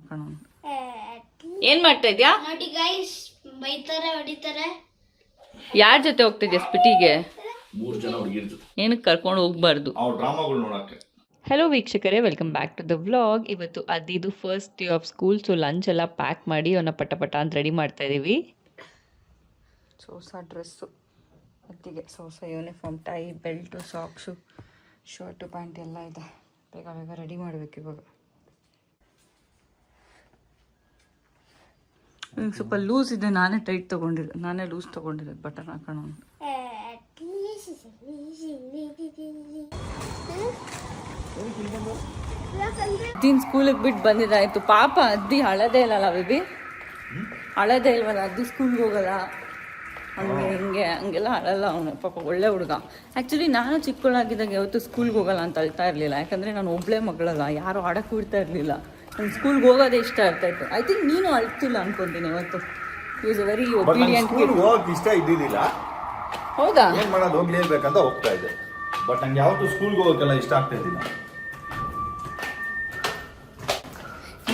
ಕಣ. ಏನ್ ಮಾಡ್ತಾ ಇದ್ಯಾ? ನೋಡಿ ಗೈಸ್, ಬೈತಾರೆ, ಹೊಡಿತಾರೆ. ಯಾರ ಜೊತೆ ಹೋಗ್ತಿದ್ಯಾ ಸ್ಪಿಟಿಗೆ? 3 ಜನ ಹುಡುಗಿರ ಜೊತೆ. ಏನಕ್ಕೆ ಕರ್ಕೊಂಡು ಹೋಗ್ಬಾರ್ದು? ಅವ್ರ ಡ್ರಾಮಾಗಳು ನೋಡಕ್ಕೆ. ಹಲೋ ವೀಕ್ಷಕರೇ, welcome back to the vlog. ಇವತ್ತು ಅದಿದು first day of school. So lunch ಎಲ್ಲ ಪ್ಯಾಕ್ ಮಾಡಿ ಅವನ್ನ ಪಟ ಅಂತ ರೆಡಿ ಮಾಡ್ತಾ ಇದ್ದೀವಿ. ಹೊಸ ಡ್ರೆಸ್ಸು ಅತ್ತಿಗೆ, ಹೊಸ uniform, tie, belt, socks, shirt, pant ಎಲ್ಲ ಇದೆ. ಬೇಗ ರೆಡಿ ಮಾಡಬೇಕು ಇವಾಗ. ಸ್ವಲ್ಪ ಲೂಸ್ ಇದೆ, ನಾನೇ ಟೈಟ್ ತೊಗೊಂಡಿರೋದು, ನಾನೇ ಲೂಸ್ ತೊಗೊಂಡಿರೋದು ಬಟನ್ ಹಾಕೋಣ. ಅದ್ದಿನ ಸ್ಕೂಲಿಗೆ ಬಿಟ್ಟು ಬಂದಿದ್ದಾಯ್ತು. ಪಾಪ ಅದ್ದಿ ಹಳದೇ ಇಲ್ಲಲ್ಲ ಬೇಬಿ, ಹಳದೇ ಇಲ್ವಲ್ಲ, ಅದ್ದಿ ಸ್ಕೂಲ್ಗೆ ಹೋಗಲ್ಲ, ಹಂಗೆ ಹಿಂಗೆ ಹಂಗೆಲ್ಲ ಅಳಲ್ಲ ಅವನು. ಪಾಪ ಒಳ್ಳೆ ಹುಡುಗ. ಆ್ಯಕ್ಚುಲಿ ನಾನು ಚಿಕ್ಕವಳಾಗಿದ್ದಾಗ ಯಾವತ್ತೂ ಸ್ಕೂಲ್ಗೆ ಹೋಗಲ್ಲ ಅಂತ ಅಳ್ತಾ ಇರಲಿಲ್ಲ, ಯಾಕಂದರೆ ನಾನು ಒಬ್ಬಳೇ ಮಗಳಲ್ಲ, ಯಾರು ಆಡೋಕ್ಕೂ ಬಿಡ್ತಾ ಇರಲಿಲ್ಲ. ನಂಗೆ ಸ್ಕೂಲ್ಗೆ ಹೋಗೋದೇ ಇಷ್ಟ ಇರ್ತಾಯಿತ್ತು. ಐ ಥಿಂಕ್ ನೀನು ಅಳ್ತಿಲ್ಲ ಅನ್ಕೊಂತೀನಿ ಇವತ್ತು. Is a very obedient kid. ಹೋಗಕ್ಕೆ ಇಷ್ಟ ಇದ್ದಿದ್ದಿಲ್ಲ. ಹೌದಾ? ಏನು ಮಾಡೋದು, ಹೋಗ್ಲೇಬೇಕಂತ ಹೋಗ್ತಾ ಇದ್ದೆ. ಬಟ್ ನಂಗೆ ಯಾವತ್ತೂ ಸ್ಕೂಲ್ಗೆ ಹೋಗೋಕ್ಕೆಲ್ಲ ಇಷ್ಟ ಆಗ್ತಾ ಇದ್ದಿಲ್ಲ.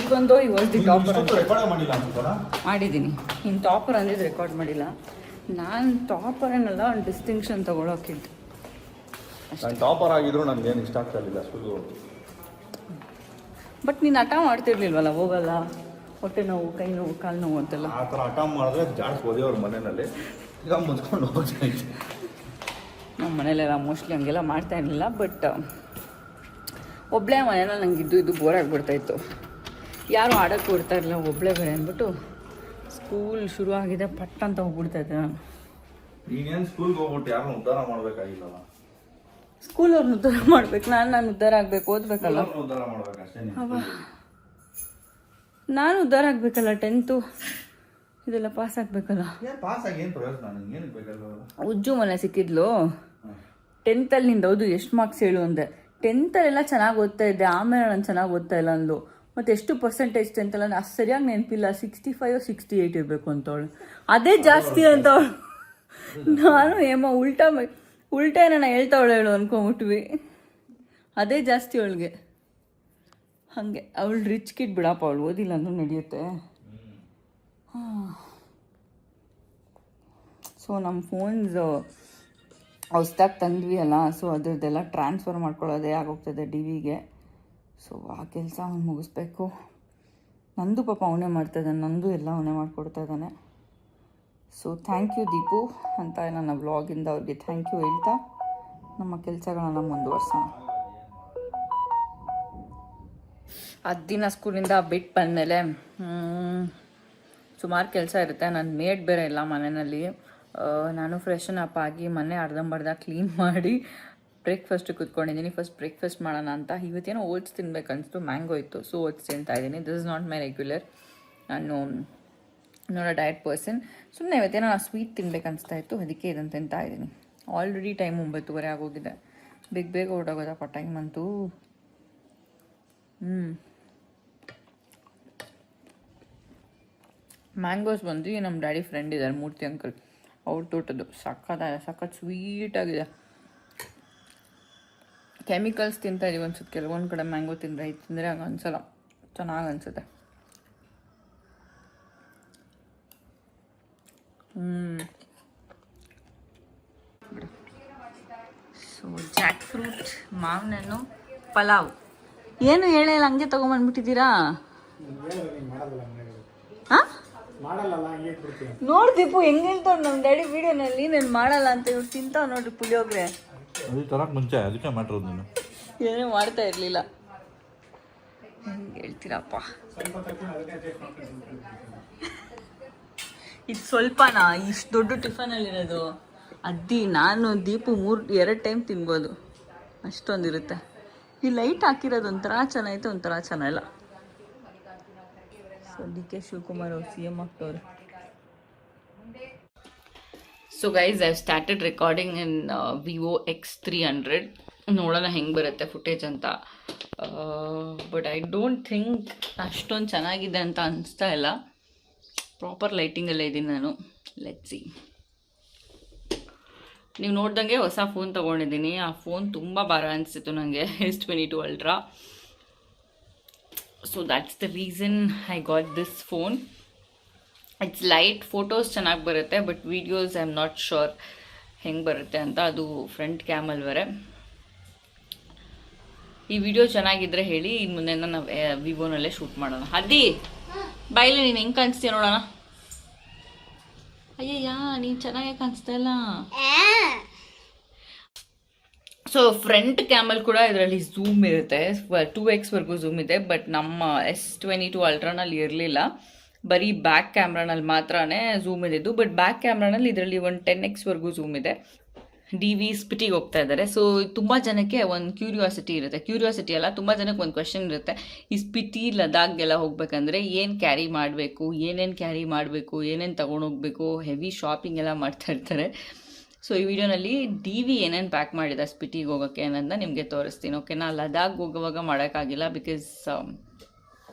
ಈಗೊಂದು ಈ ವಾಸ್ ದಿ ಟಾಪರ್. ರೆಕಾರ್ಡ್ ಮಾಡಿಲ್ಲ ಅನ್ಕೋಣ. ಮಾಡಿದ್ದೀನಿ. ಇನ್ನು ಟಾಪರ್ ಅಂದಿದ್ದು ರೆಕಾರ್ಡ್ ಮಾಡಿಲ್ಲ. ನಾನು ಟಾಪರ್ ಏನಲ್ಲ, ಒಂದು ಡಿಸ್ಟಿಂಕ್ಷನ್ ತೊಗೊಳೋಕ್ಕಿದ್ದು. ನಾನು ಟಾಪರ್ ಆಗಿದ್ರು ನನಗೇನು ಇಷ್ಟ ಆಗ್ತಾ ಇರಲಿಲ್ಲ ಸ್ಕೂಲ್ಗೆ ಹೋಗೋದು. ಬಟ್ ನೀನು ಹಠ ಮಾಡ್ತಿರ್ಲಿಲ್ವಲ್ಲ, ಹೋಗಲ್ಲ, ಹೊಟ್ಟೆ ನೋವು, ಕೈ ನೋವು, ಕಾಲು ನೋವು ಅಂತೆಲ್ಲ. ಆ ಥರ ಹಠ ಮಾಡಿದ್ರೆ ಜಾಡ್ಸ್ಬೋದೇ ಅವ್ರ ಮನೆಯಲ್ಲಿ. ಈಗ ಮುಚ್ಕೊಂಡು ಹೋಗ್ತಾ ಇದ್ದೆ. ನಮ್ಮ ಮನೇಲೆಲ್ಲ ಮೋಸ್ಟ್ಲಿ ಹಂಗೆಲ್ಲ ಮಾಡ್ತಾ ಇರಲಿಲ್ಲ. ಬಟ್ ಒಬ್ಬಳೇ ಮನೇಲಿ ನಂಗೆ ಇದು ಬೋರ್ ಆಗಿಬಿಡ್ತಾಯಿತ್ತು. ಯಾರು ಆಡೋಕ್ಕೆ ಕೊಡ್ತಾ ಇರಲಿಲ್ಲ, ಒಬ್ಬಳೇ ಬೇರೆ ಅಂದ್ಬಿಟ್ಟು ಸ್ಕೂಲ್ ಶುರು ಆಗಿದೆ ಪಟ್ ಅಂತ ಹೋಗ್ಬಿಡ್ತಾಯಿದ್ದೆ ನಾನು. ನೀನೇನು ಸ್ಕೂಲ್ಗೆ ಹೋಗ್ಬಿಟ್ಟು ಯಾರನ್ನ ಉದ್ಧಾರ ಮಾಡಬೇಕಾಗಿಲ್ಲಲ್ಲ. ಸ್ಕೂಲವ್ರನ್ನ ಉದ್ಧಾರ ಮಾಡ್ಬೇಕು, ನಾನು ಉದ್ಧಾರ ಆಗಬೇಕು, ಓದಬೇಕಲ್ಲ. ಉದ್ಧಾರ ಮಾಡ್ಬೇಕಷ್ಟೇ. ನಾನು ಉದ್ಧಾರ ಆಗಬೇಕಲ್ಲ, 10th ಇದೆಲ್ಲ ಪಾಸ್ ಆಗಬೇಕಲ್ಲ. ಪಾಸ್ ಆಗಿ ಏನು ಪ್ರಯೋಜನ, ನನಗೆ ಏನಕ್ಕೆ ಬೇಕಲ್ಲ. ಉಜ್ಜು ಮನೆ ಸಿಕ್ಕಿದ್ಲು 10th ನಿಂದು. ಹೌದು, ಎಷ್ಟು ಮಾರ್ಕ್ಸ್ ಹೇಳು ಅಂದೆ. 10th ಚೆನ್ನಾಗಿ ಓದ್ತಾ ಇದ್ದೆ, ಆಮೇಲೆ ನಾನು ಚೆನ್ನಾಗಿ ಓದ್ತಾ ಇಲ್ಲ ಅಂದು. ಮತ್ತು ಎಷ್ಟು ಪರ್ಸೆಂಟೇಜ್ 10th ನಾನು ಅಷ್ಟು ಸರಿಯಾಗಿ ನೆನಪಿಲ್ಲ, 65 68 ಇರಬೇಕು ಅಂತವಳು. ಅದೇ ಜಾಸ್ತಿ ಅಂತವಳು. ನಾನು ಏಮ ಉಲ್ಟಾ ನಾನು ಹೇಳ್ತಾವಳು ಹೇಳು ಅಂದ್ಕೊಂಬಿಟ್ವಿ. ಅದೇ ಜಾಸ್ತಿ ಅವಳಿಗೆ. ಹಾಗೆ ಅವಳು ರಿಚ್ ಕಿಡ್ ಬಿಡಪ್ಪ, ಅವಳು ಓದಿಲ್ಲ ಅಂದ್ರೂ ನಡೆಯುತ್ತೆ. ಸೊ ನಮ್ಮ ಫೋನ್ಸ್ ಹೊಸ್ದಾಗಿ ತಂದ್ವಿ ಅಲ್ಲ, ಸೊ ಅದ್ರದ್ದೆಲ್ಲ ಟ್ರಾನ್ಸ್ಫರ್ ಮಾಡ್ಕೊಳ್ಳೋದೇ ಆಗೋಗ್ತದೆ ಡಿವಿಗೆ. ಸೊ ಆ ಕೆಲಸ ಅವ್ನು ಮುಗಿಸ್ಬೇಕು. ನಂದು ಪಾಪ ಅವನೇ ಮಾಡ್ತಾಯಿದ್ದಾನೆ, ನಂದು ಎಲ್ಲ ಅವನೇ ಮಾಡಿಕೊಡ್ತಾ ಇದ್ದಾನೆ. ಸೊ ಥ್ಯಾಂಕ್ ಯು ದೀಪು ಅಂತ ನನ್ನ ವ್ಲಾಗಿಂದ ಅವ್ರಿಗೆ ಥ್ಯಾಂಕ್ ಯು ಹೇಳ್ತಾ ನಮ್ಮ ಕೆಲಸಗಳನ್ನ ಮುಂದುವರ್ಸೋಣ. ದಿನ ಸ್ಕೂಲಿಂದ ಬಿಟ್ಟು ಬಂದಮೇಲೆ ಸುಮಾರು ಕೆಲಸ ಇರುತ್ತೆ. ನನ್ನ ಮೇಡ್ ಬೇರೆ ಇಲ್ಲ ಮನೆಯಲ್ಲಿ. ನಾನು ಫ್ರೆಶನ್ ಅಪ್ ಆಗಿ ಮನೆ ಅರ್ಧಂಬರ್ಧ ಕ್ಲೀನ್ ಮಾಡಿ ಬ್ರೇಕ್ಫಾಸ್ಟ್ ಕೂತ್ಕೊಂಡಿದ್ದೀನಿ. ಫಸ್ಟ್ ಬ್ರೇಕ್ಫಾಸ್ಟ್ ಮಾಡೋಣ ಅಂತ. ಇವತ್ತೇನೋ ಓಟ್ಸ್ ತಿನ್ಬೇಕು ಅನಿಸ್ತು, ಮ್ಯಾಂಗೋ ಇತ್ತು, ಸೊ ಓಟ್ಸ್ ತಿಂತಾ ಇದ್ದೀನಿ. This is not my regular, ನಾನು ನಾಟ್ ಅ ಡಯಟ್ ಪರ್ಸನ್. ಸುಮ್ಮನೆ ಇವತ್ತೇನೋ ನಾನು ಸ್ವೀಟ್ ತಿನ್ಬೇಕು ಅನಿಸ್ತಾ ಇತ್ತು, ಅದಕ್ಕೆ ಇದನ್ನು ತಿಂತಾ ಇದ್ದೀನಿ. ಆಲ್ರೆಡಿ ಟೈಮ್ 9:30 ಆಗೋಗಿದೆ. ಬೇಗ ಹೊರಟೋಗೋದಪ್ಪ ಟೈಮ್ ಅಂತೂ. ಮ್ಯಾಂಗೋಸ್ ಬಂದು ನಮ್ಮ ಡ್ಯಾಡಿ ಫ್ರೆಂಡ್ ಇದ್ದಾರೆ, ಮೂರ್ತಿ ಅಂಕಲ್, ಅವ್ರ ತೋಟದ್ದು. ಸಖತ್ ಸ್ವೀಟಾಗಿದೆ. ಕೆಮಿಕಲ್ಸ್ ತಿಂತಾ ಇದೀವಿ ಅನ್ಸುತ್ತೆ ಕೆಲವೊಂದು ಕಡೆ. ಮ್ಯಾಂಗೋ ತಿಂದರೆ ಹಂಗೆ ಅನ್ಸಲ್ಲ, ಚೆನ್ನಾಗಿ ಅನಿಸುತ್ತೆ. ಸೊ ಜಾಕ್ ಫ್ರೂಟ್, ಮಾವಿನ ಹಣ್ಣು, ಪಲಾವ್. ಏನು ಹೇಳಿಲ್ಲ, ಹಂಗೆ ತೊಗೊಂಬಂದ್ಬಿಟ್ಟಿದ್ದೀರಾ? ಹಾಂ, ನೋಡ್ದೀಪು ಹೆಂಗೆ ಹೇಳ್ತಾವ್ ನಮ್ಮ ಡ್ಯಾಡಿ ವಿಡಿಯೋನಲ್ಲಿ. ನಾನು ಮಾಡಲ್ಲ ಅಂತ ಇವ್ರು ತಿಂತಾವ್ ನೋಡ್ರಿ ಪುಳಿಯೋಗ್ರೆ. ಮುಂಚೆ ಅದಕ್ಕೆ ಮಾಡಿರೋದು ನೀನು. ಏನೂ ಮಾಡ್ತಾ ಇರಲಿಲ್ಲ. ಹೆಂಗೆ ಹೇಳ್ತೀರಪ್ಪ, ಇದು ಸ್ವಲ್ಪನಾ ಇಷ್ಟು ದೊಡ್ಡ ಟಿಫನಲ್ಲಿರೋದು? ನಾನು ದೀಪು 2 ಟೈಮ್ ತಿನ್ಬೋದು, ಅಷ್ಟೊಂದಿರುತ್ತೆ. ಈ ಲೈಟ್ ಹಾಕಿರೋದು ಒಂಥರ ಚೆನ್ನಾಗಿತ್ತು, ಒಂಥರ ಚೆನ್ನಾಗಿಲ್ಲ. ಸೊ DK ಶಿವಕುಮಾರ್ ಅವರು CM ಆಗ್ತವ್ರೆ. So guys, I started recording in Vivo X300. ನೋಡೋಣ ಹೆಂಗೆ ಬರುತ್ತೆ ಫುಟೇಜ್ ಅಂತ. ಬಟ್ ಐ ಡೋಂಟ್ ಥಿಂಕ್ ಅಷ್ಟೊಂದು ಚೆನ್ನಾಗಿದೆ ಅಂತ ಅನಿಸ್ತಾ ಇಲ್ಲ. ಪ್ರಾಪರ್ ಲೈಟಿಂಗಲ್ಲೇ ಇದ್ದೀನಿ ನಾನು. Let's see. ನೀವು ನೋಡ್ದಂಗೆ ಹೊಸ ಫೋನ್ ತೊಗೊಂಡಿದ್ದೀನಿ. ಆ ಫೋನ್ ತುಂಬ ಭಾರ ಅನಿಸ್ತಿತ್ತು ನನಗೆ, S22 Ultra. So that's the reason I got this phone. It's light, photos ಚೆನ್ನಾಗಿ ಬರುತ್ತೆ, but videos I am not sure ಹೆಂಗೆ ಬರುತ್ತೆ ಅಂತ. ಅದು ಫ್ರಂಟ್ ಕ್ಯಾಮಲ್ಲಿ ಬೇರೆ. ಈ ವಿಡಿಯೋ ಚೆನ್ನಾಗಿದ್ರೆ ಹೇಳಿ, ಇನ್ನು ಮುಂದೆ ನಾವು ವಿವೋನಲ್ಲೇ ಶೂಟ್ ಮಾಡೋಣ. ಅದಿ ಬಾಯಿಲೆ ನೀನು ಹೆಂಗೆ ಕಾಣಿಸ್ತೀಯ ನೋಡೋಣ. ಅಯ್ಯಯ್ಯ, ನೀನು ಚೆನ್ನಾಗೇ ಕಾಣಿಸ್ತಾ ಇಲ್ಲ. ಸೊ ಫ್ರಂಟ್ ಕ್ಯಾಮಲ್ ಕೂಡ ಇದರಲ್ಲಿ ಝೂಮ್ ಇರುತ್ತೆ, 2x ಝೂಮ್ ಇದೆ. ಬಟ್ ನಮ್ಮ S22 ಅಲ್ಟ್ರಾನಲ್ಲಿ ಇರಲಿಲ್ಲ, ಬರೀ ಬ್ಯಾಕ್ ಕ್ಯಾಮ್ರಾನಲ್ಲಿ ಮಾತ್ರನೇ ಝೂಮ್ ಇದ್ದಿದ್ದು. ಬಟ್ ಬ್ಯಾಕ್ ಕ್ಯಾಮ್ರಾನಲ್ಲಿ ಇದರಲ್ಲಿ ಒಂದು 10x ಝೂಮ್ ಇದೆ. DV ಸ್ಪಿಟಿಗೆ ಹೋಗ್ತಾ ಇದ್ದಾರೆ. ಸೊ ತುಂಬ ಜನಕ್ಕೆ ಒಂದು ಕ್ಯೂರಿಯಾಸಿಟಿ ಅಲ್ಲ, ತುಂಬ ಜನಕ್ಕೆ ಒಂದು ಕ್ವೆಶನ್ ಇರುತ್ತೆ, ಈ ಸ್ಪಿಟಿ ಲದಾಖ್ಗೆಲ್ಲ ಹೋಗ್ಬೇಕಂದ್ರೆ ಏನು ಕ್ಯಾರಿ ಮಾಡಬೇಕು, ಏನೇನು ತೊಗೊಂಡೋಗ್ಬೇಕು, ಹೆವಿ ಶಾಪಿಂಗ್ ಎಲ್ಲ ಮಾಡ್ತಾ ಇರ್ತಾರೆ. ಸೊ ಈ ವಿಡಿಯೋನಲ್ಲಿ DV ಏನೇನು ಪ್ಯಾಕ್ ಮಾಡಿದ ಸ್ಪಿಟಿಗೆ ಹೋಗೋಕ್ಕೆ ಅನ್ನೋದನ್ನ ನಿಮಗೆ ತೋರಿಸ್ತೀನಿ. ಓಕೆನಾ? ಲದಾಖ್ ಹೋಗುವಾಗ ಮಾಡೋಕ್ಕಾಗಿಲ್ಲ,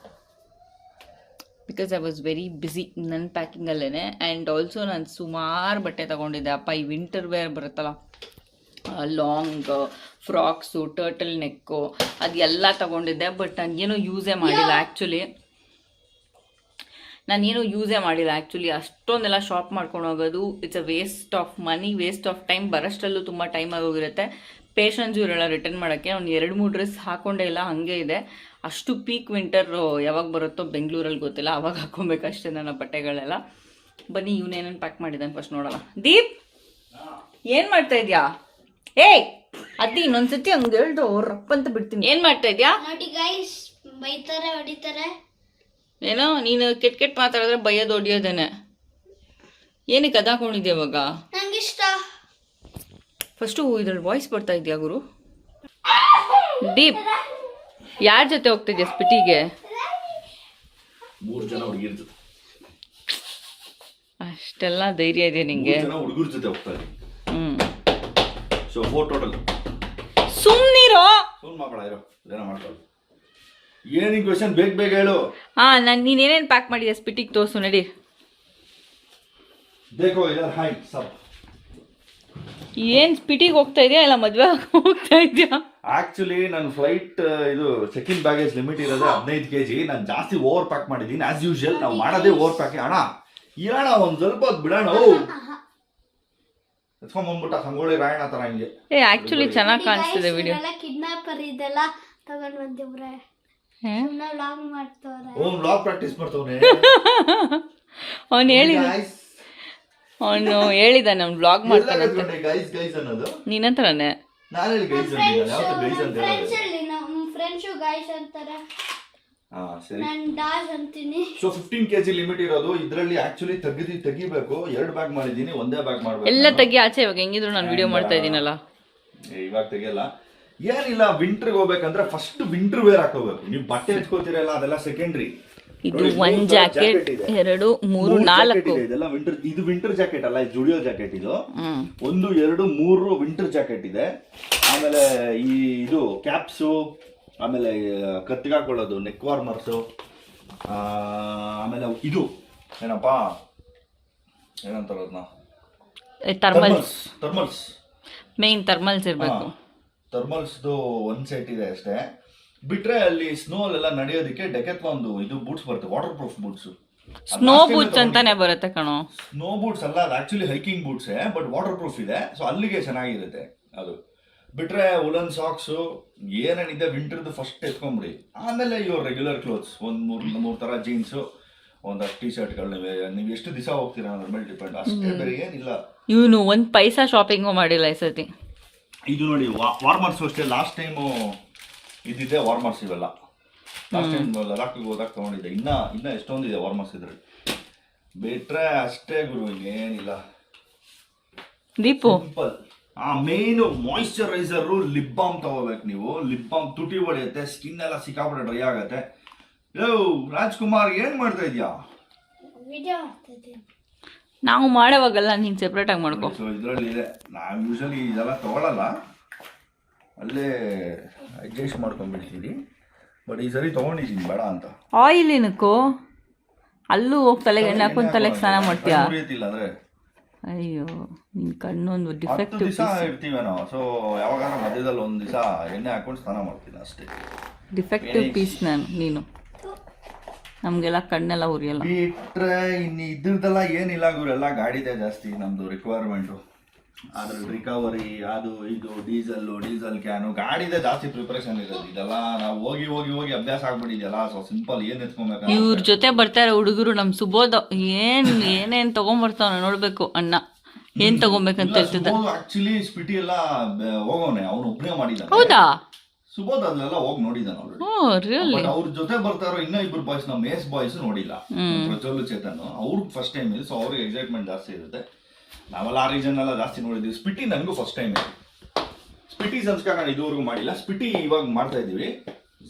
because I was very busy ನನ್ನ ಪ್ಯಾಕಿಂಗಲ್ಲೇ. ಆ್ಯಂಡ್ ಆಲ್ಸೋ ನಾನು ಸುಮಾರು ಬಟ್ಟೆ ತೊಗೊಂಡಿದ್ದೆ. ಅಪ್ಪ, ಈ ವಿಂಟರ್ ವೇರ್ ಬರುತ್ತಲ್ಲ, ಲಾಂಗ್ ಫ್ರಾಕ್ಸು, ಟರ್ಟಲ್ ನೆಕ್ಕು, ಅದೆಲ್ಲ ತೊಗೊಂಡಿದ್ದೆ. ಬಟ್ ನಾನೇನು ಯೂಸೇ ಮಾಡಿಲ್ಲ ಆ್ಯಕ್ಚುಲಿ. ಅಷ್ಟೊಂದೆಲ್ಲ ಶಾಪ್ ಮಾಡ್ಕೊಂಡು ಹೋಗೋದು it's a waste of money, waste of time. ಬರೋಷ್ಟರಲ್ಲೂ ತುಂಬ ಟೈಮ್ ಆಗೋಗಿರುತ್ತೆ. ಪೇಷನ್ಸ್ ಇವರೆಲ್ಲ ರಿಟರ್ನ್ ಮಾಡೋಕ್ಕೆ. ಒಂದು 2-3 ಡ್ರೆಸ್ ಹಾಕೊಂಡೇ ಇಲ್ಲ, ಹಾಗೆ ಇದೆ. ಅಷ್ಟು ಪೀಕ್ ವಿಂಟರ್ ಯಾವಾಗ ಬರುತ್ತೋ ಬೆಂಗಳೂರಲ್ಲಿ ಗೊತ್ತಿಲ್ಲ, ಅವಾಗ ಹಾಕೊಬೇಕಷ್ಟೇ ನನ್ನ ಬಟ್ಟೆಗಳೆಲ್ಲ. ಬನ್ನಿ ಇವನೇನೇನು ಪ್ಯಾಕ್ ಮಾಡಿದ್ದಾನೆ ಫಸ್ಟ್ ನೋಡೋಣ. ದೀಪ್, ಏನು ಮಾಡ್ತಾ ಇದೆಯಾ? ಏಯ್ ಅದಿ, ಇನ್ನೊಂದ್ಸತಿ ಹಂಗೆ ಹೇಳ್ದು ರಪ್ಪಂತ ಬಿಡ್ತೀನಿ. ಏನು ಮಾಡ್ತಾ ಇದೆಯಾ? ನೋಡಿ ಗೈಸ್, ಬೈತಾರೆ, ಹೊಡಿತಾರೆ. ಏನೋ ನೀನು ಕೆಟ್ಟ ಮಾತಾಡಿದ್ರೆ ಬೈಯೋದು ಹೊಡಿಯೋದೇನೆ. ಏನಕ್ಕೆ ಅದಾಕೊಂಡಿದ್ಯಾ ಇವಾಗ? ನಂಗಿಷ್ಟ. ಫಸ್ಟು ಇದ್ರಲ್ಲಿ ವಾಯ್ಸ್ ಬರ್ತಾ ಇದೆಯಾ ಗುರು? ದೀಪ್, ಯಾರ ಜೊತೆ ಹೋಗ್ತಿದ್ಯಾ ಸ್ಪಿಟಿಗೆ? 3 ಜನ ಹುಡುಗಿರ ಜೊತೆ. ಅಷ್ಟೆಲ್ಲ ಧೈರ್ಯ ಇದೆ ನಿಂಗೆ? 3 ಜನ ಹುಡುಗರ ಜೊತೆ ಹೋಗ್ತಾ ಇದ್ದೀನಿ. So 4 total. ಸುಮ್ಮನಿರೋ, ಮಾತಾಡ ಇರೋ, ಏನೋ ಮಾಡ್ಕೊಳ್ಳಿ. ಏನು ಕ್ವೆಶನ್ ಬೇಗ ಹೇಳು. ನೀನೇನೇನು ಪ್ಯಾಕ್ ಮಾಡಿದ್ಯಾ ಸ್ಪಿಟಿಗೆ ತೋರಿಸು ನಡಿ. देखो इधर हाय सब. ಏನ್ ಸ್ಪಿಟಿಗೆ ಹೋಗ್ತಾ ಇದೆಯಾ ಇಲ್ಲ ಮದ್ವೆ ಹೋಗ್ತಾ ಇದೆಯಾ? ಆಕ್ಚುಲಿ ನನ್ನ ಫ್ಲೈಟ್ ಇದು ಚೆಕ್ ಇನ್ ಬ್ಯಾಗೇಜ್ ಲಿಮಿಟ್ ಇರೋದೇ 15 kg. ನಾನು ಜಾಸ್ತಿ ಓವರ್ ಪ್ಯಾಕ್ ಮಾಡಿದ್ದೀನಿ. ಆಸ್ ಯೂಶುವಲ್ ನಾವು ಮಾಡೋದೇ ಓವರ್ ಪ್ಯಾಕ್. ಅಣ್ಣ ಇರೋಣ, ಒಂದು ಸ್ವಲ್ಪ ಹೊತ್ತು ಬಿಡೋಣ. ಎತ್ಕೊಂಡ್ಬಂದ್ಬಿಟ್ಟ ಸಂಗೋಳಿ ರಾಯಣ್ಣ ತರ ಹಿಂಗೆ. ಆಕ್ಚುಲಿ ಚೆನ್ನಾಗಿ ಕಾಣಿಸ್ತಿದೆ ವಿಡಿಯೋ. ಕಿಡ್ನಾಪರ್ ಇದೆಲ್ಲ ತಗೊಂಡ್ ಬಂದಿವ್ರೆ, ವ್ಲಾಗ್ ಮಾಡ್ತವ್ರೆ. ಓ ವ್ಲಾಗ್ ಪ್ರಾಕ್ಟೀಸ್ ಮಾಡ್ತವ್ನೆ. ಅವನು ಹೇಳಿದಾನೆ ಅವ್ನು ವ್ಲಾಗ್ ಮಾಡ್ತಾನೆ. ಗೈಸ್ ಅನ್ನೋದು ನೀನಂತಾನೆ. ನಾನು ಹೇಳಿ ಗೈಸ್ ಅಂತ ಫ್ರೆಂಡ್ಸ್ ಅಲ್ಲಿ ನಮ್ಮ ಫ್ರೆಂಡ್ಸ್ ಗೈಸ್ ಅಂತಾರೆ. ಸರಿ, ನಾನು ಡಾಸ್ ಅಂತೀನಿ. ಸೊ 15 kg ಲಿಮಿಟ್ ಇರೋದು. ಇದರಲ್ಲಿ ಆಕ್ಚುಲಿ ತೆಗಿಬೇಕು. 2 ಬ್ಯಾಗ್ ಮಾಡಿದ್ದೀನಿ, ಒಂದೇ ಬ್ಯಾಗ್ ಮಾಡ್ಬೇಕು. ಎಲ್ಲ ತೆಗಿ ಆಚೆ. ಇವಾಗ ಹೆಂಗಿದ್ರು ನಾನು ವಿಡಿಯೋ ಮಾಡ್ತಾ ಇದೀನಲ್ಲ, ಇವಾಗ ತೆಗಿಯಲ್ಲ. ಏನಿಲ್ಲ, ವಿಂಟರ್ಗೆ ಹೋಗ್ಬೇಕಂದ್ರೆ ಫಸ್ಟ್ ವಿಂಟರ್ ವೇರ್ ಹಾಕೋಬೇಕು. ನೀವು ಬಟ್ಟೆ ಎತ್ಕೋತೀರಲ್ಲ, ಅದೆಲ್ಲ ಸೆಕೆಂಡ್ರಿ. ಇದು 1 ಜಾಕೆಟ್, 2, 3, 4 ಇದೆಲ್ಲ ವಿಂಟರ್. ಇದು ವಿಂಟರ್ ಜಾಕೆಟ್ ಅಲ್ಲ, ಇದು ಜುಡಿಯೋ ಜಾಕೆಟ್. ಇದು 1, 2, 3 ವಿಂಟರ್ ಜಾಕೆಟ್ ಇದೆ. ಆಮೇಲೆ ಇದು ಕ್ಯಾಪ್ಸು, ಆಮೇಲೆ ಕತ್ತಿಗೆ ಹಾಕೊಳ್ಳೋದು ನೆಕ್ ವಾರ್ಮರ್ಸು, ಆಮೇಲೆ ಇದು ಏನಪ್ಪಾ ಏನಂತಾರ ಅದನ್ನ, ಥರ್ಮಲ್ಸ್. ಮೇನ್ ಥರ್ಮಲ್ಸ್ ಇರಬೇಕು. ಥರ್ಮಲ್ಸ್ದು ಒಂದು ಸೆಟ್ ಇದೆ ಅಷ್ಟೇ. ಬಿಟ್ರೆ ಅಲ್ಲಿ ಸ್ನೋ ಅಲ್ಲೆಲ್ಲ ನಡೆಯೋದಕ್ಕೆ ಡೆಕೆತ್ಲಾನ್ ಇದು ಬೂಟ್ಸ್ ಬರುತ್ತೆ, water proof boots. Snow boots ಅಂತಾನೆ ಬರುತ್ತೆ ಕಣೋ. ಸ್ನೋ ಬೂಟ್ಸ್ ಅಲ್ಲ, ಅದು actually hiking boots, but water proof ಇದೆ. ಸೊ ಅಲ್ಲಿಗೆ ಚೆನ್ನಾಗಿರುತ್ತೆ ಅದು. ಬಿಟ್ರೆ ವುಲನ್ ಸಾಕ್ಸು ಏನೇನಿದೆ ವಿಂಟರ್ದು ಫಸ್ಟ್ ಎತ್ಕೊಂಬಿಡಿ. ಆಮೇಲೆ ಇವ್ರ ರೆಗ್ಯುಲರ್ ಕ್ಲೋತ್ಸ್ ಒಂದು 3 ಥರ ಜೀನ್ಸು, ಒಂದಷ್ಟು ಟೀ ಶರ್ಟ್ಗಳು. ನೀವು ಎಷ್ಟು ದಿವಸ ಹೋಗ್ತೀರಾ ಅದ್ರ ಮೇಲೆ ಡಿಪೆಂಡ್ ಅಷ್ಟೇ, ಬೇರೆ ಏನಿಲ್ಲ. ಇವನು 1 ಪೈಸಾ ಶಾಪಿಂಗು ಮಾಡಿಲ್ಲ ಈ ಸತಿ. ಇದು ನೋಡಿ ವಾರ್ಮರ್ಸು ಅಷ್ಟೇ. ಲಾಸ್ಟ್ ಟೈಮು ಇದ್ದಿದ್ದೆ ವಾರ್ಮರ್ಸ್ ಇವೆಲ್ಲ. ಲಾಸ್ಟ್ ಟೈಮ್ ಲದಾಖಿಗೆ ಹೋದಾಗ ತೊಗೊಂಡಿದ್ದೆ. ಇನ್ನ ಎಷ್ಟೊಂದಿದೆ ವಾರ್ಮರ್ಸ್ ಇದ್ರಲ್ಲಿ. ಬಿಟ್ರೆ ಅಷ್ಟೇ ಗುರು, ಇನ್ನೇನಿಲ್ಲ. ದೀಪು ಸಿಂಪಲ್. ಮೇಯ್ನು ಮಾಯಿಶ್ಚರೈಸರು, ಲಿಪ್ ಬಾಮ್ ತಗೋಬೇಕು ನೀವು. ಲಿಪ್ ಬಾಮ್ ತುಟಿ ಹೊಡೆಯುತ್ತೆ, ಸ್ಕಿನ್ ಎಲ್ಲ ಸಿಕ್ಕಾಪಟ್ಟೆ ಡ್ರೈ ಆಗುತ್ತೆ. ರಾಜ್ಕುಮಾರ್ ಏನ್ ಮಾಡ್ತಾ ಇದ್ಯಾ? ವಿಡಿಯೋ ಮಾಡ್ತಾ ಇದ್ದೀನಿ. ನಾವು ಮಾಡೋವಾಗಲ್ಲ, ನೀನು ಸೆಪ್ರೇಟ್ ಆಗಿ ಮಾಡ್ಕೋ. ಸೊ ಇದರಲ್ಲಿ ಇದೆ. ನಾವು ಯೂಶಲಿ ಇದೆಲ್ಲ ತಗೊಳ್ಳಲ್ಲ, ಅಲ್ಲೇ ಅಡ್ಜಸ್ಟ್ ಮಾಡ್ಕೊಂಡ್ಬಿಡ್ತೀವಿ. ಬಟ್ ಈ ಸರಿ ತೊಗೊಂಡಿದ್ದೀನಿ ಬೇಡ ಅಂತ. ಆಯಿಲ್ ಏನಕ್ಕೋ ಅಲ್ಲೂ ಹೋಗಿ ತಲೆಗೆ ಎಣ್ಣೆ ಹಾಕೊಂಡು ತಲೆಗೆ ಸ್ನಾನ ಮಾಡ್ತೀಯಾ? ಅಂದ್ರೆ ಅಯ್ಯೋ, ನಿನ್ ಕಣ್ಣೊಂದು ಡಿಫೆಕ್ಟಿವ್ ದಿವಸ ಇರ್ತೀವಿ ನಾವು. ಸೊ ಯಾವಾಗ ಮಧ್ಯದಲ್ಲಿ 1 ದಿವಸ ಎಣ್ಣೆ ಹಾಕೊಂಡು ಸ್ನಾನ ಮಾಡ್ತೀನಿ ಅಷ್ಟೇ. ಡಿಫೆಕ್ಟಿವ್ ಪೀಸ್ ನೀನು. ನಮಗೆಲ್ಲ ಕಣ್ಣೆಲ್ಲ ಉರಿಯಲ್ಲ. ಬಿಟ್ರೆ ಇನ್ನು ಇದ್ರದ್ದೆಲ್ಲ ಏನಿಲ್ಲ ಇವರೆಲ್ಲ ಗಾಡಿದೆ ಜಾಸ್ತಿ ನಮ್ದು ರಿಕ್ವೈರ್ಮೆಂಟು. ಅದ್ರ ರಿಕವರಿ ಅದು ಇದು ಡೀಸೆಲ್ ಕ್ಯಾನು ಗಾಡಿದೆ ಜಾಸ್ತಿ ಪ್ರಿಪರೇಷನ್ ಇರೋದು. ಇದೆಲ್ಲ ನಾವು ಹೋಗಿ ಹೋಗಿ ಹೋಗಿ ಅಭ್ಯಾಸ ಆಗ್ಬಿಟ್ಟಿದೆಯಲ್ಲ. ಸೊ ಸಿಂಪಲ್ ಏನ್ ಎತ್ಕೊಬೇಕು. ಇವ್ರ ಜೊತೆ ಬರ್ತಾರೆ ಹುಡುಗರು, ನಮ್ ಸುಬೋಧ ಏನೇನ್ ತಗೊಂಡ್ಬರ್ತಾವ ನೋಡ್ಬೇಕು. ಅಣ್ಣ ಏನ್ ತಗೊಂಬೇಕಂತ ಇರ್ತದ. ಆಕ್ಚುಲಿ ಸ್ಪಿಟಿ ಎಲ್ಲ ಹೋಗೋನೆ ಅವ್ನು ಒಬ್ಬನೇ ಮಾಡಿದ. ಹೌದಾ? ಸುಬೋಧ್ ಅಲ್ಲೆಲ್ಲ ಹೋಗಿ ನೋಡಿದಾನ ರಿಯಲಿ. ಅವ್ರ ಜೊತೆ ಬರ್ತಾರೋ ಇನ್ನೂ ಇಬ್ರು ಬಾಯ್ಸ್, ನಮ್ಮ ಮೇಸ್ ಬಾಯ್ಸ್ ನೋಡಿಲ್ಲ. ಪ್ರಜ್ವಲ್ ಚೇತನ್ ಅವ್ರಿಗೆ ಫಸ್ಟ್ ಟೈಮ್ ಇದೆ. ಸೊ ಅವ್ರಿಗೆ ಎಕ್ಸೈಟ್ಮೆಂಟ್ ಜಾಸ್ತಿ ಇರುತ್ತೆ. ನಾವೆಲ್ಲ ಆ ರೀಜನ್ ಎಲ್ಲ ಜಾಸ್ತಿ ನೋಡಿದ್ವಿ. ಸ್ಪಿಟಿ ನನಗೂ ಫಸ್ಟ್ ಟೈಮ್ ಇದೆ. ಸ್ಪಿಟಿ ಸಂಸ್ಕಾರ ನಾನು ಇದುವರೆಗೂ ಮಾಡಿಲ್ಲ. ಸ್ಪಿಟಿ ಇವಾಗ ಮಾಡ್ತಾ ಇದೀವಿ.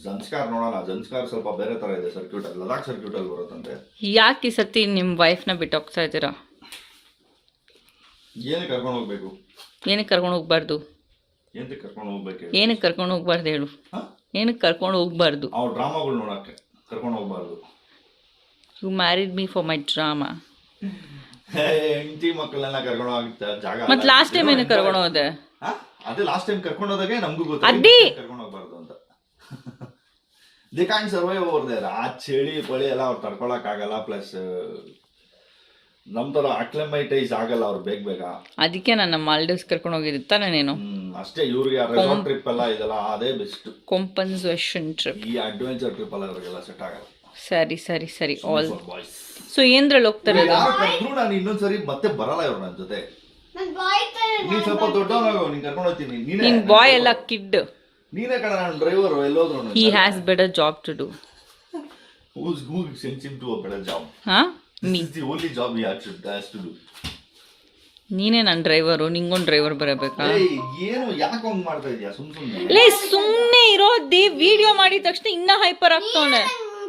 ಜನ್ಸ್ಕಾರ್ ನೋಡೋಣ. ಜನ್ಸ್ಕಾರ್ ಸ್ವಲ್ಪ ಬೇರೆ ತರ ಇದೆ ಸರ್ಕ್ಯೂಟ್. ಲದಾಖ್ ಸರ್ಕ್ಯೂಟ್ ಅಲ್ಲಿ ಬರುತ್ತಂತೆ. ಯಾಕೆ ಈ ಸತಿ ನಿಮ್ ವೈಫ್ ನ ಬಿಟ್ಟು ಹೋಗ್ತಾ ಇದ್ದೀರಾ? ಏನಕ್ಕೆ ಕರ್ಕೊಂಡು ಹೋಗ್ಬೇಕು? ಏನಕ್ಕೆ ಕರ್ಕೊಂಡು ಹೋಗ್ಬಾರ್ದು? ಏನಕ್ಕೆ ಕರ್ಕೊಂಡು ಹೋಗ್ಬೇಕು? ಏನಕ್ಕೆ ಕರ್ಕೊಂಡು ಹೋಗ್ಬಾರ್ದು ಹೇಳು. ಏನಕ್ಕೆ ಕರ್ಕೊಂಡು ಹೋಗ್ಬಾರ್ದು? ಅವ್ರ ಡ್ರಾಮಾಗಳು ನೋಡಕ್ಕೆ ಕರ್ಕೊಂಡು ಹೋಗ್ಬಾರ್ದು. You married me for my drama. ಹೆಂಡತಿ ಮಕ್ಕಳೆಲ್ಲ ಕರ್ಕೊಂಡು ಹೋಗ್ತಾ ಜಾಗ. ಮತ್ ಲಾಸ್ಟ್ ಟೈಮ್ ಏನಕ್ಕೆ ಕರ್ಕೊಂಡು ಹೋದೆ? ಅದೇ ಲಾಸ್ಟ್ ಟೈಮ್ ಕರ್ಕೊಂಡು ಹೋದಾಗೆ ನಮಗೂ ಗೊತ್ತಾಗಿ ಕರ್ಕೊಂಡು ಹೋಗ್ಬಾರ್ದು ಅಂತ. They can't survive over there. ಆ ಚಳಿ ಪಳಿ ಎಲ್ಲ ಅವ್ರು ತಡ್ಕೊಳಕ್ ಆಗಲ್ಲ. ಪ್ಲಸ್ ನಮ್ ತರ ಅಕ್ಲಮೈಟೈಸ್ ಆಗಲ್ಲ ಅವ್ರು ಬೇಗ. ಅದಕ್ಕೆ ನಾನು ಮಾಲ್ಡೀವ್ಸ್ ಕರ್ಕೊಂಡು ಹೋಗಿದ್ದೆ ತಾನೇ ನೀನು. ಅಷ್ಟೇ. ಇವ್ರಿಗೆ ರೆಸಾರ್ಟ್ ಟ್ರಿಪ್ ಎಲ್ಲ ಇದೆಲ್ಲ ಅದೇ ಬೆಸ್ಟ್. Compensation trip. ಈ ಅಡ್ವೆಂಚರ್ ಟ್ರಿಪ್ ಎಲ್ಲ ಇವ್ರಿಗೆಲ್ಲ ಸೆಟ್ ಆಗಲ್ಲ. ಸರಿ ಸರಿ ಸರಿ. ಆಲ್ ಸೊ ಏನ್ರಲ್ಲಿ ಹೋಗ್ತಾರೆ? ನಾನು ಇನ್ನೊಂದ್ಸರಿ ಮತ್ತೆ ಬರಲ್ಲ ಇವ್ರು ನನ್ನ ಜೊತೆ. ನನ್ ಬಾಯ್ ತರ ನೀನ್ ಸ್ವಲ್ಪ ದೊಡ್ಡವನಾಗೋ, ನೀನ್ ಕರ್ಕೊಂಡು ಹೋಗ್ತೀನಿ. ನಿನ್ ಬಾಯ್ ಎಲ್ಲ ಕಿಡ್. ನೀನೇ ಕಣ ನಾನು ಡ್ರೈವರ್. ಎಲ್ಲೋದ್ರು he has better job to do. who sends him to a better job? Me. This is the only job he has to do. ನೀನೇ ನನ್ನ ಡ್ರೈವರು, ನಿಂಗೊಂದು ಡ್ರೈವರ್ ಬರಬೇಕಾ? ಏನು ಯಾಕೆ ಹಂಗ್ ಮಾಡ್ತಾ ಇದೀಯಾ? ಸುಮ್ನೆ ಲೇ ಸುಮ್ಮನೆ ಇರೋದಿ. ವಿಡಿಯೋ ಮಾಡಿದ ತಕ್ಷಣ ಇನ್ನ ಹೈಪರ್ ಆಗ್ತಾನೆ.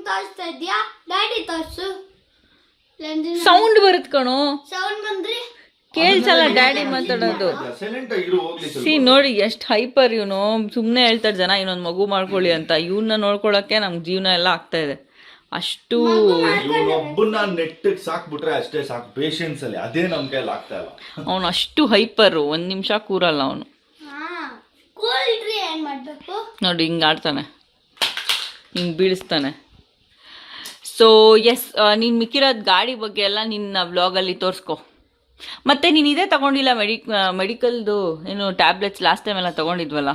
ತೋರಿಸ್ತಾ ಇದ್ಯಾ? ಗಾಡಿ ತೋರ್ಸು. ಸೌಂಡ್ ಬರುತ್ತೆ ಕಣೋ. ಸೌಂಡ್ ಬಂದ್ರೆ ಕೇಳ್ಸಲ್ಲ ಡ್ಯಾಡಿ ಮಾತಾಡೋದು. ಸೈಲೆಂಟ್ ಆಗಿರು ಹೋಗ್ಲಿ. ಸಿ ನೋಡಿ ಎಷ್ಟು ಹೈಪರ್ ಇವನು. ಸುಮ್ಮನೆ ಹೇಳ್ತಾರೆ ಜನ ಇನ್ನೊಂದು ಮಗು ಮಾಡ್ಕೊಳ್ಳಿ ಅಂತ. ಇವನ್ನ ನೋಡ್ಕೊಳಕ್ಕೆ ನಮ್ಗೆ ಜೀವನ ಎಲ್ಲ ಆಗ್ತಾ ಇದೆ. ಅಷ್ಟು ಒಬ್ಬನ ನೆಟ್ಟಿಗೆ ಸಾಕ್ಬಿಟ್ರೆ ಅಷ್ಟೇ ಸಾಕು. ಪೇಷನ್ಸ್ ಅಲ್ಲಿ ಅದೇ ನಮ್ ಕೈಯಲ್ಲಿ ಆಗ್ತಾ ಇಲ್ಲ. ಅವನು ಅಷ್ಟು ಹೈಪರ್. ಒಂದ್ ನಿಮಿಷ ಕೂರಲ್ಲ ಅವನು. ಏನ್ ಮಾಡ್ಬೇಕು ನೋಡಿ ಹಿಂಗ್ ಆಡ್ತಾನೆ, ಹಿಂಗ್ ಬೀಳಿಸ್ತಾನೆ. ಸೊ ಎಸ್, ನೀನು ಮಿಕ್ಕಿರೋದು ಗಾಡಿ ಬಗ್ಗೆ ಎಲ್ಲ ನಿನ್ನ ವ್ಲಾಗಲ್ಲಿ ತೋರಿಸ್ಕೊ. ಮತ್ತೆ ನೀನು ಇದೇ ತಗೊಂಡಿಲ್ಲ ಮೆಡಿಕಲ್ದು ಏನು ಟ್ಯಾಬ್ಲೆಟ್ಸ್ ಲಾಸ್ಟ್ ಟೈಮ್ ಎಲ್ಲ ತಗೊಂಡಿದ್ವಲ್ಲ?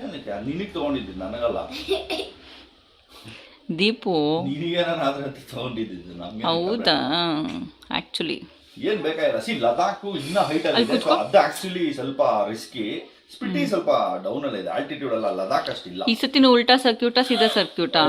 ಏನಕ್ಕೆ ನಿನಗೆ ತಗೊಂಡಿದ್ದು? ನನಗಲ್ಲ. ದೀಪು ತಗೊಂಡಿದ್ದು. ಹೌದಾ? ಆಕ್ಚುಲಿ ಏನ್ ಬೇಕಾಗಿಲ್ಲ. ಸಿ ಲದಾಖ್ ಇನ್ನ ಹೈಟ್ ಅಲ್ಲಿ ಅದು ಆಕ್ಚುಲಿ ಸ್ವಲ್ಪ ರಿಸ್ಕಿ. ಸ್ಪಿಟಿ ಸ್ವಲ್ಪ ಡೌನ್ ಅಲ್ಲಿ ಇದೆ. ಆಲ್ಟಿಟ್ಯೂಡ್ ಅಲ್ಲ. ಲದಾಖ್ ಅಷ್ಟಿಲ್ಲ. ಈ ಸತಿ ಉಲ್ಟಾ ಸರ್ಕ್ಯೂಟಾ ಸೀದಾ ಸರ್ಕ್ಯೂಟಾ?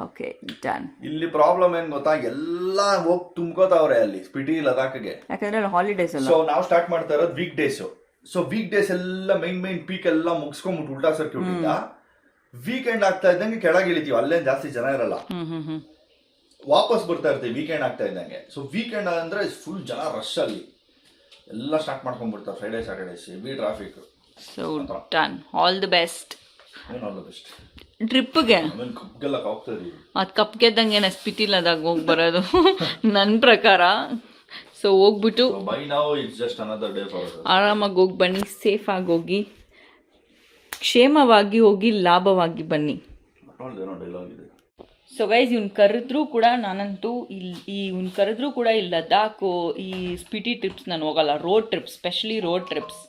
Okay done. ಇಲ್ಲಿ ಪ್ರಾಬ್ಲಮ್ ಏನ್ ಗೊತ್ತಾ, ಎಲ್ಲ ಹೋಗಿ ತುಂಬ್ಕೋತಾವ್ರೆ ಅಲ್ಲಿ ಸ್ಪಿಟಿ ಲದಾಖ್ಗೆ. ಯಾಕಂದ್ರೆ ಹಾಲಿಡೇಸ್ ಅಲ್ಲ. ಸೊ ನಾವು ಸ್ಟಾರ್ಟ್ ಮಾಡ್ತಾ ಇರೋದು week days. So week days ಎಲ್ಲ ಮೈನ್ ಪೀಕ್ ಎಲ್ಲ ಮುಗಿಸ್ಕೊಂಡ್ಬಿಟ್ಟು ಉಲ್ಟಾ ಸರ್ಕ್ಯೂಟ್ ಇಂದ ವೀಕೆಂಡ್ ಆಗ್ತಾ ಇದ್ದಂಗೆ ಕೆಳಗೆ ಇಳಿತೀವಿ. ಅಲ್ಲೇನ್ ಜಾಸ್ತಿ ಜನ ಇರಲ್ಲ. ವಾಪಸ್ ಬರ್ತಾ ಇರ್ತೀವಿ ವೀಕೆಂಡ್ ಆಗ್ತಾ ಇದ್ದಂಗೆ. ಸೊ ವೀಕೆಂಡ್ ಅಂದ್ರೆ ಫುಲ್ ಜನ ರಶ್ ಅಲ್ಲಿ ಎಲ್ಲ ಸ್ಟಾರ್ಟ್ ಮಾಡ್ಕೊಂಡ್ಬಿಡ್ತಾರೆ. Friday Saturdays heavy traffic. So done. All the best. ಏನು ಆಲ್ ದಿ ಬೆಸ್ಟ್ ಟ್ರಿಪ್ಗೆ. ಕಪ್ಗೆಲ್ಲ ಹೋಗ್ತಾ ಇದೀವಿ. ಅದು ಕಪ್ ಗೆದ್ದಂಗೆ ಸ್ಪಿಟಿ ಲದಾಖ್ ಹೋಗಿ ಬರೋದು ನನ್ನ ಪ್ರಕಾರ. ಸೊ ಹೋಗ್ಬಿಟ್ಟು by now it's just another day for us. ಆರಾಮಾಗಿ ಹೋಗಿ ಬನ್ನಿ. ಸೇಫ್ ಆಗಿ ಹೋಗಿ, ಕ್ಷೇಮವಾಗಿ ಹೋಗಿ, ಲಾಭವಾಗಿ ಬನ್ನಿ. ಸೊ ಗೈಸ್, ಇವ್ನು ಕರೆದ್ರೂ ಕೂಡ ನಾನಂತೂ ಇವ್ನು ಕರೆದ್ರೂ ಕೂಡ ಈ ಲದಾಖು ಈ ಸ್ಪಿಟಿ ಟ್ರಿಪ್ಸ್ ನಾನು ಹೋಗಲ್ಲ. Road trips, specially road trips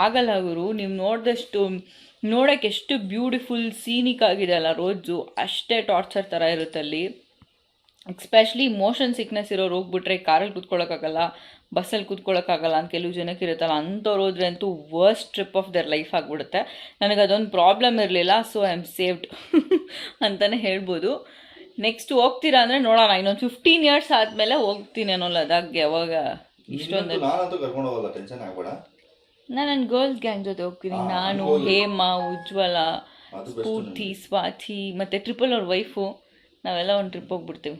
ಆಗಲ್ಲ ಅವರು. ನೀವು ನೋಡಿದಷ್ಟು ನೋಡೋಕ್ಕೆ ಎಷ್ಟು ಬ್ಯೂಟಿಫುಲ್ ಸೀನಿಕ್ ಆಗಿದೆ ಅಲ್ಲ ರೋಡ್ಸು, ಅಷ್ಟೇ ಟಾರ್ಚರ್ ಥರ ಇರುತ್ತೆ ಅಲ್ಲಿ. ಎಸ್ಪೆಷಲಿ ಮೋಷನ್ ಸಿಕ್ನೆಸ್ ಇರೋರು ಹೋಗ್ಬಿಟ್ರೆ ಕಾರಲ್ಲಿ ಕೂತ್ಕೊಳ್ಳೋಕ್ಕಾಗಲ್ಲ, ಬಸ್ಸಲ್ಲಿ ಕೂತ್ಕೊಳ್ಳೋಕ್ಕಾಗಲ್ಲ ಅಂತ ಕೆಲವು ಜನಕ್ಕೆ ಇರುತ್ತಲ್ಲ. ಅಂಥವ್ರು ಹೋದ್ರೆ ಅಂತೂ worst trip of their life ಆಗಿಬಿಡುತ್ತೆ. ನನಗೆ ಅದೊಂದು ಪ್ರಾಬ್ಲಮ್ ಇರಲಿಲ್ಲ. ಸೊ ಐ ಆಮ್ ಸೇವ್ಡ್ ಅಂತಲೇ ಹೇಳ್ಬೋದು. ನೆಕ್ಸ್ಟ್ ಹೋಗ್ತೀರಾ ಅಂದರೆ ನೋಡೋಣ. ಇನ್ನೊಂದು 15 years ಆದಮೇಲೆ ಹೋಗ್ತೀನಿ ಅನ್ನೋ ಲದಾಖ್ಗೆ. ಅವಾಗ ಇಷ್ಟೊಂದು ನಾನು ನನ್ನ ಗರ್ಲ್ಸ್ ಗ್ಯಾಂಗ್ ಜೊತೆ ಹೋಗ್ತೀನಿ. ನಾನು, ಹೇಮಾ, ಉಜ್ವಲ, ಸ್ಫೂರ್ತಿ, ಸ್ವಾತಿ ಮತ್ತು ಟ್ರಿಪಲ್ ಅವ್ರ ವೈಫು ನಾವೆಲ್ಲ ಒಂದು ಟ್ರಿಪ್ ಹೋಗ್ಬಿಡ್ತೀವಿ.